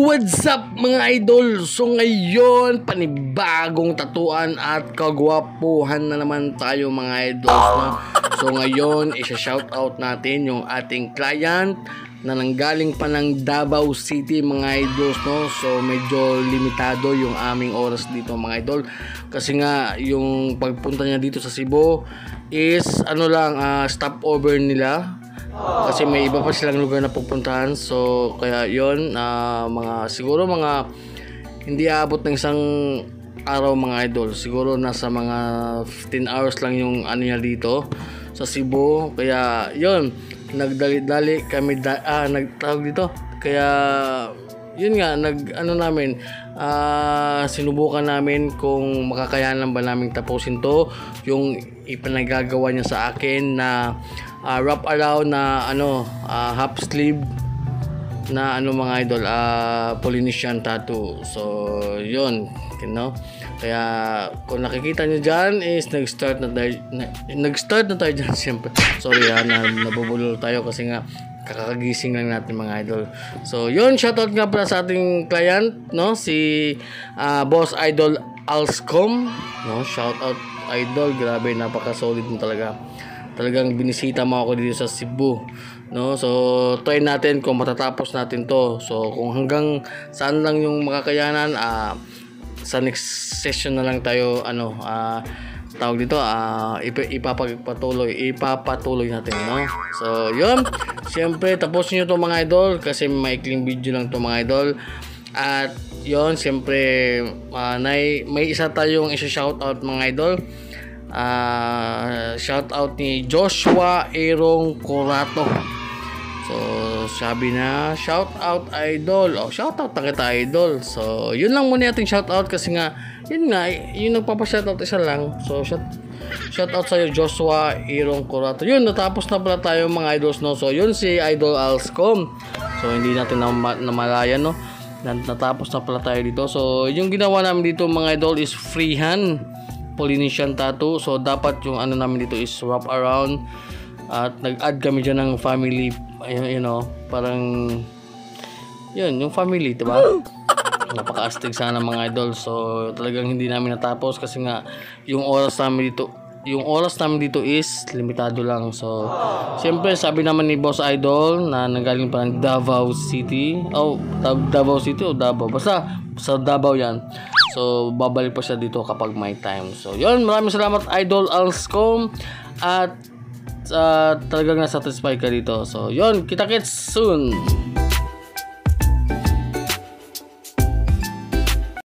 What's up mga idol? So ngayon, panibagong tatuan at kagwapuhan na naman tayo mga idol, no? So ngayon, isa-shoutout natin yung ating client na nanggaling pa ng Davao City mga idol, no? So medyo limitado yung aming oras dito mga idol. Kasi nga, yung pagpunta niya dito sa Cebu is stopover nila. Kasi may iba pa silang lugar na pupuntahan. So kaya yon, siguro mga hindi aabot ng isang araw mga idol. Siguro nasa mga 15 hours lang yung ano niya dito sa Cebu. Kaya yon, nagdali-dali kami nagtawag dito. Kaya yun nga, sinubukan namin kung makakayanan ba namin tapusin to, yung ipanagagawa niya sa akin na wrap around na half sleeve na mga idol, Polynesian tattoo. So yun, kaya kung nakikita nyo dyan is nag-start na tayo dyan siyempre. Sorry nabubulol tayo kasi nga kakagising lang natin mga idol. So yun, shoutout nga pala sa ating client, no, si Boss Idol Alscom, no, shoutout idol, grabe, napaka-solid mo talaga. Talagang binisita mo ako dito sa Cebu, no. So try natin kung matatapos natin to. So kung hanggang saan lang yung makakayanan, sa next session na lang tayo tawag dito, ipapatuloy natin, no. So yun, siyempre tapusin nyo to mga idol kasi maikling video lang to mga idol. At yun, siyempre may isa tayong isa-shoutout mga idol. Shoutout ni Joshua Erong Corato. So sabi na, shoutout idol. Shoutout na kita idol. So yun lang muna ating shoutout kasi nga yun nga, yung nagpapa-shoutout isa lang. So shoutout sa'yo Joshua Erong Corato. Yun, natapos na pala tayo mga idols, no. So yun si Idol Alscom. So hindi natin namalayan, no, natapos na pala tayo dito. So yung ginawa namin dito mga idol is freehand Polynesian tattoo. So dapat yung namin dito is wrap around. At nag-add kami dyan ng family, parang yun, yung family, diba? Napaka-astig sana mga idol. So talagang hindi namin natapos kasi nga yung oras namin dito is limitado lang. So siyempre sabi naman ni Boss Idol na nanggaling pa ng Davao City, Davao City o Davao, basta sa Davao yan. So babalik pa siya dito kapag may time. So yun, maraming salamat Idol Alscom. At talagang na-satisfy ka dito. So yun, kita-kits soon.